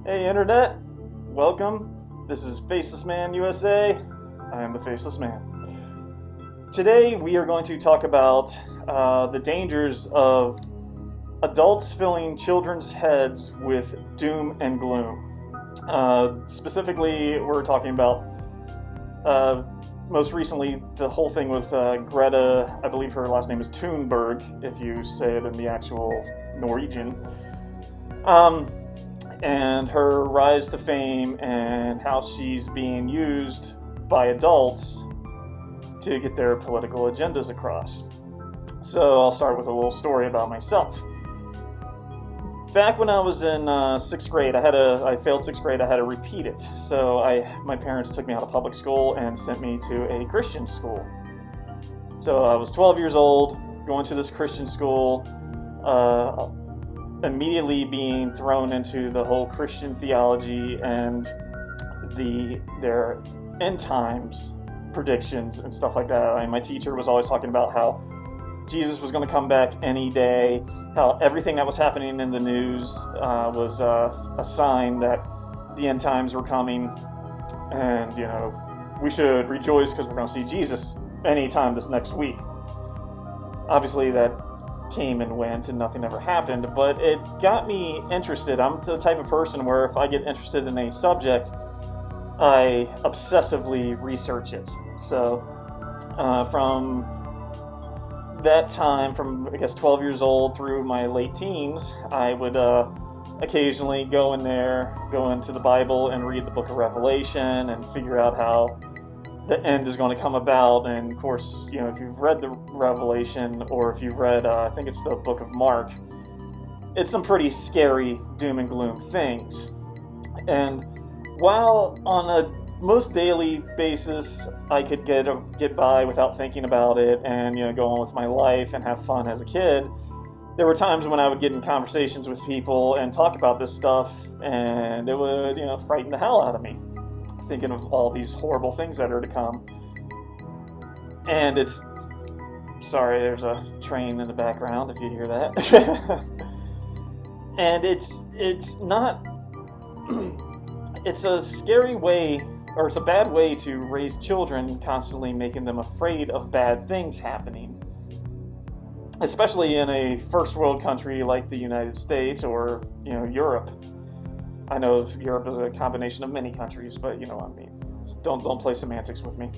Hey Internet, welcome. This is Faceless Man USA. I am the Faceless Man. Today we are going to talk about the dangers of adults filling children's heads with doom and gloom. Specifically, we're talking about most recently the whole thing with Greta, I believe her last name is Thunberg, if you say it in the actual Norwegian. And her rise to fame and how she's being used by adults to get their political agendas across. So I'll start with a little story about myself. Back when I was in 6th grade, I failed 6th grade, I had to repeat it. So my parents took me out of public school and sent me to a Christian school. So I was 12 years old, going to this Christian school, immediately being thrown into the whole Christian theology and their end times predictions and stuff like that. My teacher was always talking about how Jesus was going to come back any day, how everything that was happening in the news was a sign that the end times were coming, and we should rejoice because we're going to see Jesus anytime this next week. Obviously that came and went and nothing ever happened, but it got me interested. I'm the type of person where if I get interested in a subject, I obsessively research it. So from that time, from I guess 12 years old through my late teens, I would occasionally go into the Bible and read the book of Revelation and figure out how the end is going to come about. And of course, if you've read the Revelation, or if you've read, I think it's the book of Mark, it's some pretty scary doom and gloom things. And while on a most daily basis I could get by without thinking about it and go on with my life and have fun as a kid, there were times when I would get in conversations with people and talk about this stuff, and it would frighten the hell out of me, thinking of all these horrible things that are to come. And sorry, there's a train in the background if you hear that. And it's not, it's a scary way, or it's a bad way to raise children, constantly making them afraid of bad things happening. Especially in a first world country like the United States or, Europe. I know Europe is a combination of many countries, but you know what I mean. Don't play semantics with me.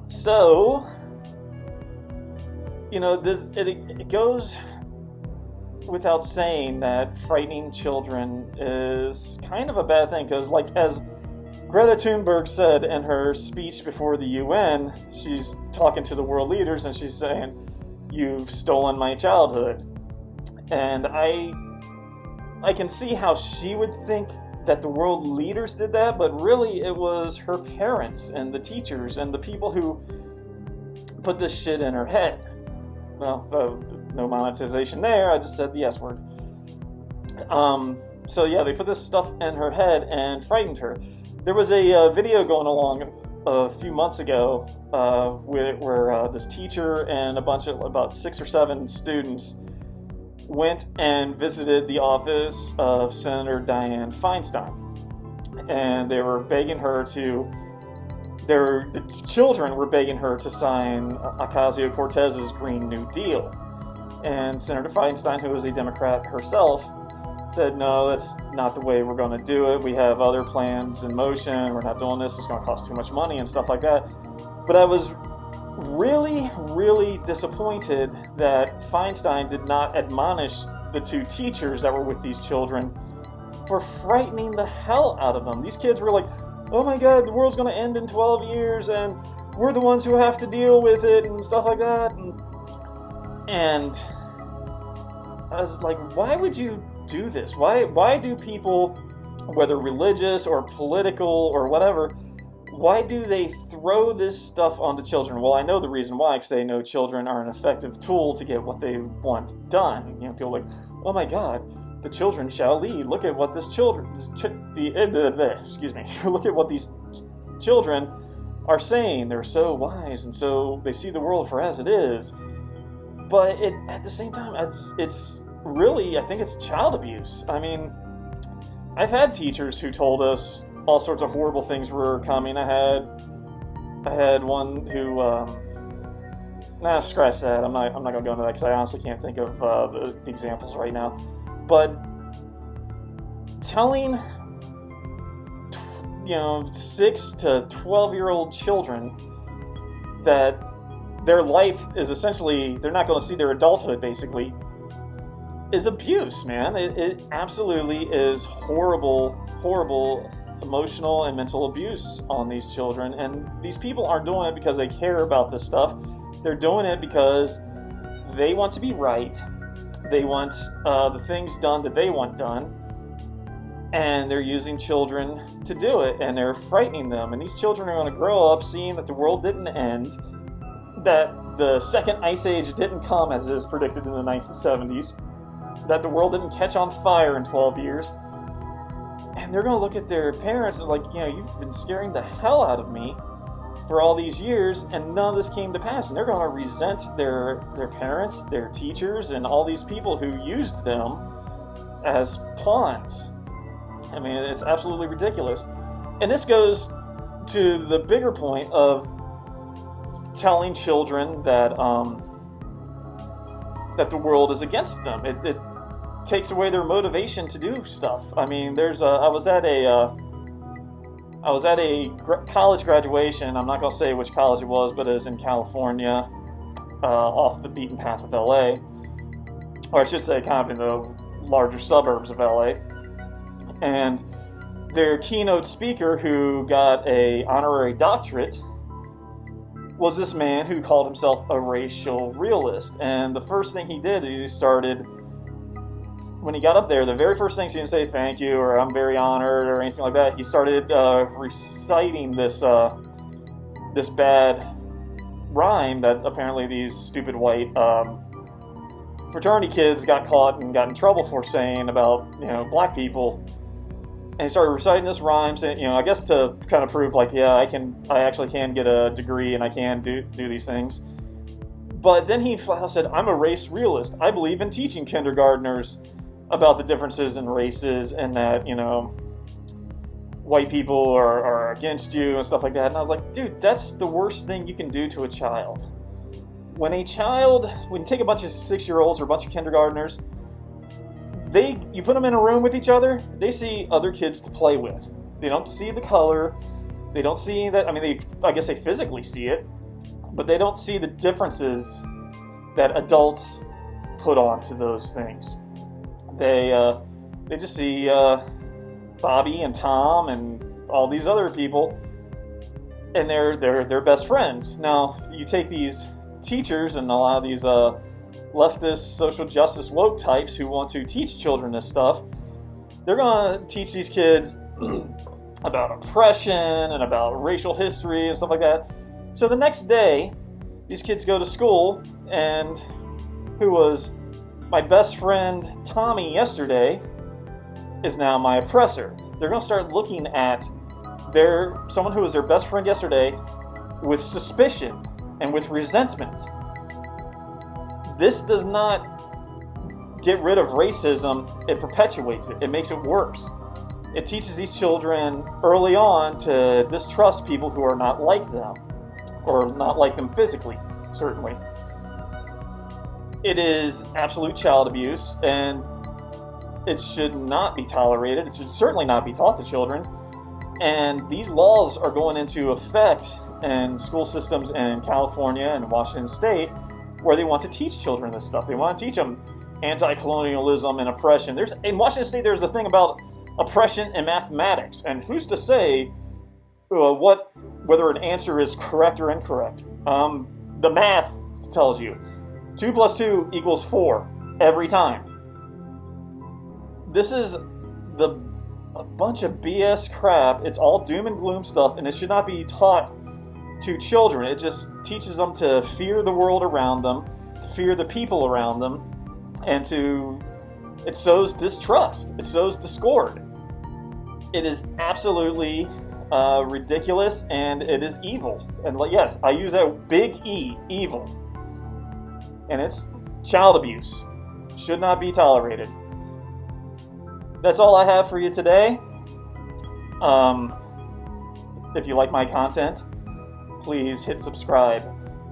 So, it goes without saying that frightening children is kind of a bad thing, because as Greta Thunberg said in her speech before the UN, she's talking to the world leaders and she's saying, "You've stolen my childhood." And I can see how she would think that the world leaders did that, but really it was her parents and the teachers and the people who put this shit in her head. Well, no monetization there, I just said the S word. So yeah, they put this stuff in her head and frightened her. There was a video going along a few months ago where this teacher and about 6 or 7 students went and visited the office of Senator Dianne Feinstein, and they were begging her the children were begging her to sign Ocasio-Cortez's Green New Deal. And Senator Feinstein, who is a Democrat herself, said, "No, that's not the way we're going to do it. We have other plans in motion. We're not doing this. It's going to cost too much money," and stuff like that. But I was really, really disappointed that Feinstein did not admonish the 2 teachers that were with these children for frightening the hell out of them. These kids were like, "Oh my God, the world's going to end in 12 years, and we're the ones who have to deal with it," and stuff like that. And I was like, why would you do this? Why do people, whether religious or political or whatever, why do they throw this stuff onto children? Well, I know the reason why, because they know children are an effective tool to get what they want done. People are like, "Oh my God, the children shall lead. Look at what look at what these children are saying. They're so wise, and so they see the world for as it is." But at the same time, it's really, I think it's child abuse. I mean, I've had teachers who told us all sorts of horrible things were coming. I had one who, scratch that. I'm not gonna go into that because I honestly can't think of the examples right now. But telling 6 to 12-year-old children that their life is essentially, they're not going to see their adulthood, basically, is abuse, man. It absolutely is horrible emotional and mental abuse on these children. And these people aren't doing it because they care about this stuff. They're doing it because they want to be right. They want the things done that they want done. And they're using children to do it, and they're frightening them. And these children are going to grow up seeing that the world didn't end, that the second ice age didn't come as it is predicted in the 1970s, that the world didn't catch on fire in 12 years. And they're going to look at their parents and like, you've been scaring the hell out of me for all these years, and none of this came to pass. And they're going to resent their parents, their teachers, and all these people who used them as pawns. I mean, it's absolutely ridiculous. And this goes to the bigger point of telling children that that the world is against them. It takes away their motivation to do stuff. I mean, I was at a college graduation. I'm not going to say which college it was, but it was in California, off the beaten path of LA, or I should say, kind of in the larger suburbs of LA. And their keynote speaker, who got an honorary doctorate, was this man who called himself a racial realist. And the first thing he did, he started, when he got up there, the very first thing he didn't say thank you or I'm very honored or anything like that. He started reciting this bad rhyme that apparently these stupid white fraternity kids got caught and got in trouble for saying about black people. And he started reciting this rhyme, saying, I guess to kind of prove, like, yeah, I actually can get a degree and I can do these things. But then he flat out said, I'm a race realist. I believe in teaching kindergartners about the differences in races and that, white people are against you and stuff like that. And I was like, dude, that's the worst thing you can do to a child. When you take a bunch of 6-year-olds or a bunch of kindergartners, you put them in a room with each other, they see other kids to play with. They don't see the color. They don't see that. I mean, I guess they physically see it, but they don't see the differences that adults put onto those things. They just see Bobby and Tom and all these other people, and they're best friends. Now, you take these teachers and a lot of these leftist social justice woke types who want to teach children this stuff. They're going to teach these kids about oppression and about racial history and stuff like that. So the next day, these kids go to school, and who was my best friend Tommy yesterday is now my oppressor. They're going to start looking at someone who was their best friend yesterday with suspicion and with resentment. This does not get rid of racism, it perpetuates it. It makes it worse. It teaches these children early on to distrust people who are not like them, or not like them physically, certainly. It is absolute child abuse, and it should not be tolerated. It should certainly not be taught to children. And these laws are going into effect in school systems in California and Washington State, where they want to teach children this stuff. They want to teach them anti-colonialism and oppression. In Washington State, there's a thing about oppression and mathematics, and who's to say whether an answer is correct or incorrect? The math tells you 2 + 2 = 4 every time. This is a bunch of BS crap. It's all doom and gloom stuff, and it should not be taught to children. It just teaches them to fear the world around them, to fear the people around them, and it sows distrust. It sows discord. It is absolutely ridiculous, and it is evil. And yes, I use that big E, evil. And it's child abuse. Should not be tolerated. that's all I have for you today. If you like my content, please hit subscribe.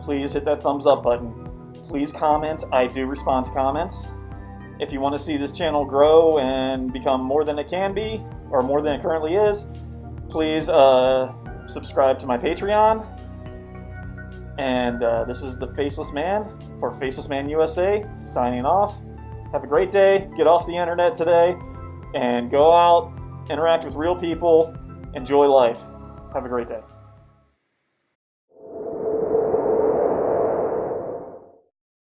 Please hit that thumbs up button. Please comment. I do respond to comments. If you want to see this channel grow and become more than it can be, or more than it currently is, please subscribe to my Patreon. And this is the Faceless Man for Faceless Man USA, signing off. Have a great day. Get off the internet today and go out, interact with real people, enjoy life. Have a great day.